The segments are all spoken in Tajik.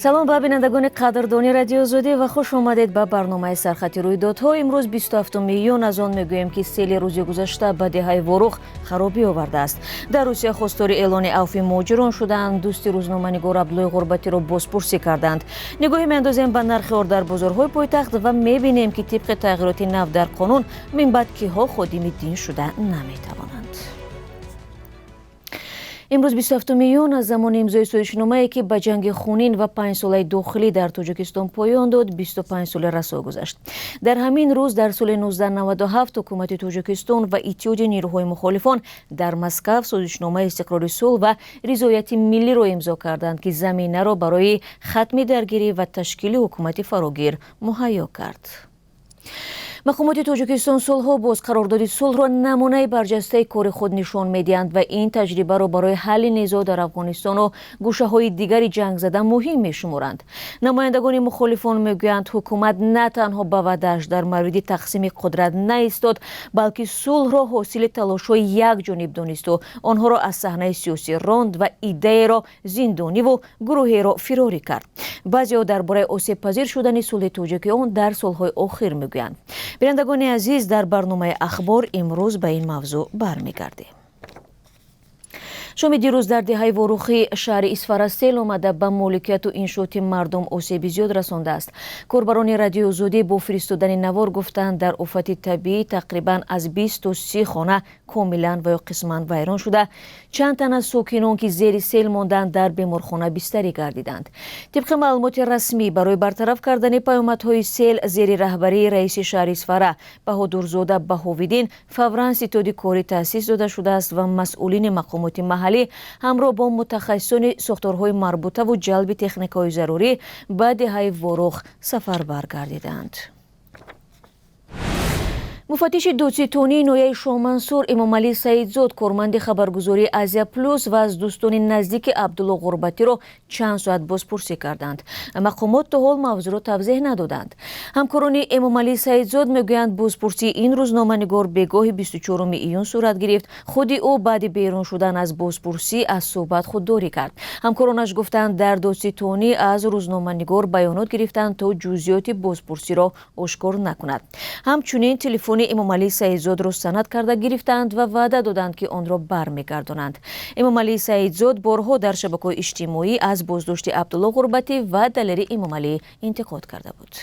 салом ба бинандагони қадрдони радио Озодӣ ва хуш омадед ба барномаи сархати рӯйдодҳо. имрӯз 27 июн аз он мегӯем ки сели рӯзи гузашта ба деҳаи Ворух харобӣ овардааст. дар Русия хостори эълони авфи муҳоҷирон шуданд. дӯсти рӯзноманигор Абдуллои Ғурбатиро бозпурсӣ карданд. нигоҳе меандозем ба нархи ор дар бозорҳои пойтахт ва мебинем ки тибқи тағйироти нав дар қонун минбаъд киҳо ходими дин шуда наметавонанд. имрӯз 27 июн аз замони имзои соҳишномае ки ба ҷанги хунин ва 5 солаи дохилӣ дар Тоҷикистон поён дод 25 соли расо гузашт. дар ҳамин рӯз дар соли 1997 ҳукумати Тоҷикистон ва иттиҳоди нирӯҳои мухолифон дар Москав созишномаи истиқрори сулҳ ва ризояти миллиро имзо карданд ки заминаро барои хатми даргирӣ ва ташкили ҳукумати фарогир муҳайё кард. мақомоти Тоҷикистон солҳо боз қарордоди сулҳро намунаи барҷастаи кори худ нишон медиҳанд ва ин таҷрибаро барои ҳалли низоъ дар Афғонистону гӯшаҳои дигари ҷангзада муҳим мешуморанд. намояндагони мухолифон мегӯянд ҳукумат на танҳо ба ваъдааш дар мавриди тақсими қудрат наистод, балки сулҳро ҳосили талошҳои якҷониб донисту онҳоро аз саҳнаи сиёсӣ ронд ва идеяро зиндониву гурӯҳеро фирорӣ кард. баъзеҳо дар бораи осебпазир шудани сулҳи тоҷики он дар солҳои охир мегӯянд. бинандагони азиз, дар барномаи ахбор имрӯз ба ин мавзӯъ бармегардем. шоми дирӯз дар деҳаи Ворухи шаҳри Исфара сел омада ба моликияту иншооти мардум осеби зиёд расондааст. корбарони радиои Озодӣ бо фиристодани навор гуфтанд дар офати табиӣ тақрибан аз 20 то 30 хона комилан ва ё қисман вайрон шуда, чанд тан аз сокинон ки зери сел монданд дар беморхона бистарӣ гардиданд. тибқи маълумоти расмӣ барои бартараф кардани паёмадҳои сел зери раҳбарии раиси шаҳри Исфара Баҳодурзода Баҳовиддин фавран ситоди корӣ таъсис дода шудааст ва масъулини мақомоти маҳаллӣ ҳамроҳ бо мутахассисони сохторҳои марбутаву ҷалби техникаҳои зарурӣ ба деҳаи Ворух сафарбар гардиданд. муфаттиши додситонии ноҳияи Шоҳмансур Эмомалӣ Саидзод корманди хабаргузории Азия Плюс ва аз дӯстони наздики Абдулло Ғурбатиро чанд соат бозпурсӣ карданд. мақомот то ҳол мавзӯъро тавзеҳ надоданд. ҳамкорони Эмомалӣ Саидзод мегӯянд бозпурсии ин рӯзноманигор бегоҳи 24 июн сурат гирифт. худи ӯ баъди бейрон шудан аз бозпурсӣ аз суҳбат худдорӣ кард. ҳамкоронаш гуфтанд дар додситонӣ аз рӯзноманигор баёнот гирифтанд то ҷузъиёти бозпурсиро ошкор накунад. ҳамчунин телефони Эмомалӣ Саидзодро санад карда гирифтанд ва ваъда доданд ки онро бармегардонанд. Эмомалӣ Саидзод борҳо дар шабакаҳои иҷтимоӣ аз боздошти Абдулло Ғурбатӣ ва далери Эмомалӣ интиқод карда буд.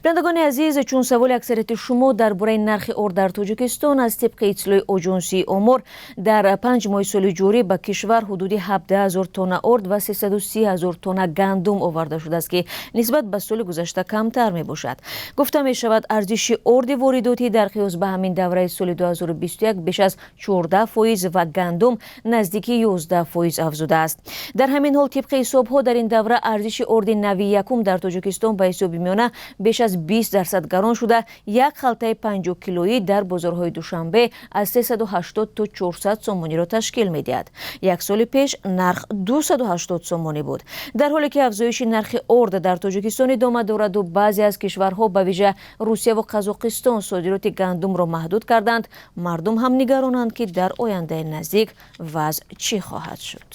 бинандагони азиз, чун саволи аксарияти шумо дар бораи нархи ор дар Тоҷикистон аст, тибқи иттилои оҷонсии омор дар 5 моҳи соли ҷорӣ ба кишвар ҳудуди 17 000 тонна орд ва 330 000 тонна гандум оварда шудааст ки нисбат ба соли гузашта камтар мебошад. гуфта мешавад арзиши орди воридотӣ дар қиёс ба ҳамин давраи соли 2021 беш аз 14% ва гандум наздики 11% афзудааст. дар ҳамин ҳол тибқи ҳисобҳо дар ин давра арзиши орди нави якум дар Тоҷикистон ба ҳисоби миёна беш аз 20% гарон шуда, як халтаи 50 килоӣ дар бозорҳои Душанбе аз 380 то 400 сомониро ташкил медиҳад. як соли пеш нарх 280 сомонӣ буд. дар ҳоле ки афзоиши нархи орд дар Тоҷикистон идома дораду баъзе аз кишварҳо ба виҷа Русия ва Қазоқистон содироти гандумро маҳдуд карданд, мардум ҳам нигаронанд ки дар ояндаи наздик вазъ чӣ хоҳад шуд.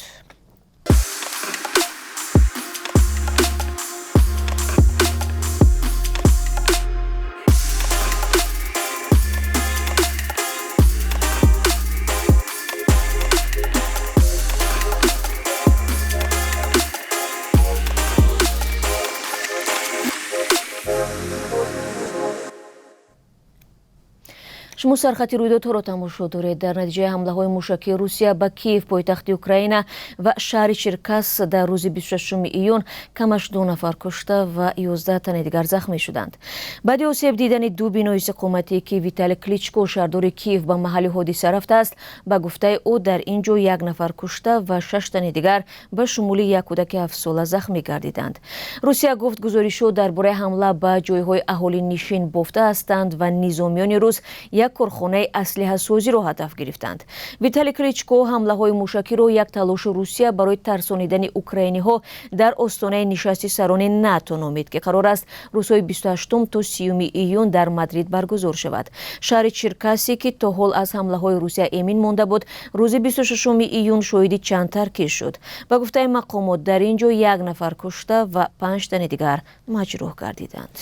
шумо сархати рӯйдодҳоро тамошо доред. дар натиҷаи ҳамлаҳои мушакии Русия ба Киев, пойтахти Украина ва шаҳри Черкас дар рӯзи 26 июн камаш 2 нафар кушта ва 11 тани дигар захмӣ шуданд. баъди осеб дидани ду бинои истиқоматӣ ки Виталий Кличко, шаҳрдори Киев, ба маҳалли ҳодиса рафтааст, ба гуфтаи ӯ дар ин ҷо 1 нафар кушта ва 6 тани дигар ба шумули як кӯдаки 7 сола захмӣ гардиданд. Русия гуфт гузоришҳо дар бораи ҳамла ба ҷойҳои аҳолинишин бофта ҳастанд ва низомиёни рус як корхонаи аслиҳасозиро ҳадаф гирифтанд. Виталий Кличко ҳамлаҳои мушакиро як талоши Русия барои тарсонидани украиниҳо дар остонаи нишасти сарони НАТО номид, ки қарор аст рӯзҳои 28 то 30 июн дар Мадрид баргузор шавад. Шаҳри Черкасе, ки то ҳол аз ҳамлаҳои Русия эмин монда буд, рӯзи 26 июн шоҳиди чанд таркиш шуд. Ба гуфтаи мақомот дар ин ҷо 1 нафар кушта ва 5 тани дигар маҷрӯҳ гардиданд.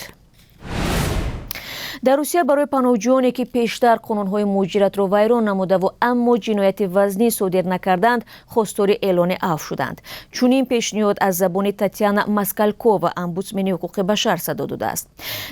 дар Русия барои паноҳҷӯёне, ки пештар қонунҳои муҳоҷиратро вайрон намудаву аммо ҷинояти вазнин содир накарданд, хостори эълони афв шуданд. Чунин пешниҳод аз забони Татьяна Москалькова, омбудсмени ҳуқуқи башар, садо додааст.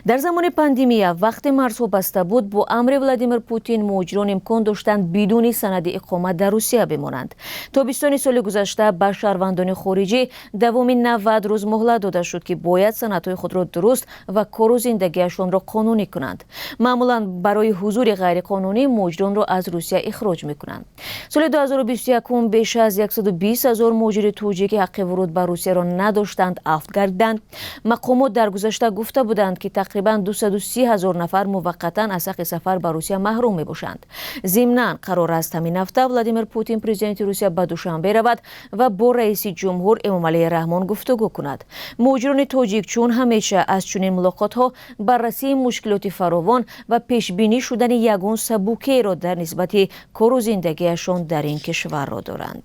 дар замони пандемия, вақте марзҳо баста буд, бо амри Владимир Путин муҳоҷирон имкон доштанд бидуни санади иқомат дар Русия бимонанд. тобистони соли гузашта ба шаҳрвандони хориҷӣ давоми 90 рӯз моҳлат дода шуд, ки бояд санадҳои худро дуруст ва кору зиндагиашонро қонунӣ кунанд. маъмулан барои ҳузури ғайриқонунӣ муҳоҷиронро аз Русия ихроҷ мекунанд. соли 2021 беш аз 120 000 муҳоҷири тоҷик ки ҳаққи вуруд ба Русияро надоштанд афв гардиданд. мақомот дар гузашта гуфта буданд, ки тақрибан 230 000 нафар муваққатан аз ҳаққи сафар ба Русия маҳрум мебошанд. зимнан қарор аст ҳамин ҳафта Владимир Путин президенти Русия ба Душанбе равад ва бо раиси ҷумҳур Эмомалии Раҳмон гуфтугӯ кунад. муҳоҷирони тоҷик чун ҳамеша аз чунин мулоқотҳо баррасии мушкилоти фаровон ва пешбинӣ шудани ягон сабукеро дар нисбати кору зиндагиашон дар ин кишварро доранд.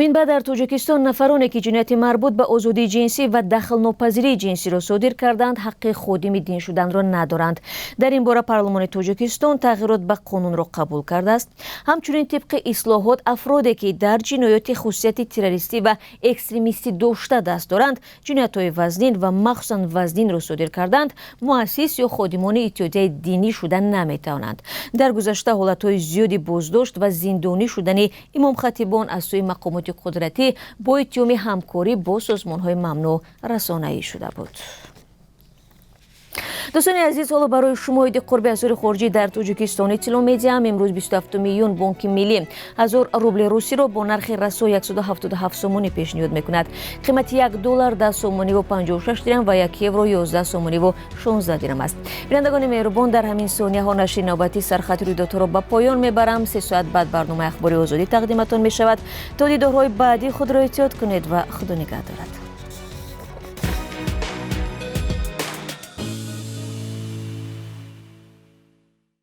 минбаъд дар Тоҷикистон нафароне ки ҷинояти марбут ба озодии ҷинсӣ ва дахлнопазирии ҷинсиро содир карданд, ҳаққи ходими дин шуданро надоранд. дар ин бора парлумони Тоҷикистон тағйирот ба қонунро қабул кардааст. ҳамчунин тибқи ислоҳот афроде ки дар ҷинояти хусусияти террористӣ ва экстремистӣ дошта даст доранд, ҷиноятҳои вазнин ва махсусан вазнинро содир карданд, муассис ё ходимони иттиҳодияи динӣ шуда наметавонанд. дар гузашта ҳолатҳои зиёди боздошт ва зиндонӣ шудани имомхатибон аз сӯи мақомоти қудратӣ бо иттиҳоми ҳамкорӣ бо созмонҳои мамнӯъ расонаӣ шуда буд. дӯстони азиз, ҳоло барои шумо иди қурби асъори хориҷӣ дар Тоҷикистон иттилоъ медиҳам. имрӯз 27 июн Бонки миллӣ 1000 рубли русиро бо нархи расо 177 сомонӣ пешниҳод мекунад. қимати $1 10 сомониву 56 дирам ва 1 евро 11 сомониву 16 дирам аст. бинандагони меҳрубон, дар ҳамин сонияҳо нашри навбатии сархати рӯйдодҳоро ба поён мебарам. 3 соат баъд барномаи ахбори озодӣ тақдиматон мешавад. то дидорҳои баъди худро эҳтиёт кунед ва худо нигаҳдорад.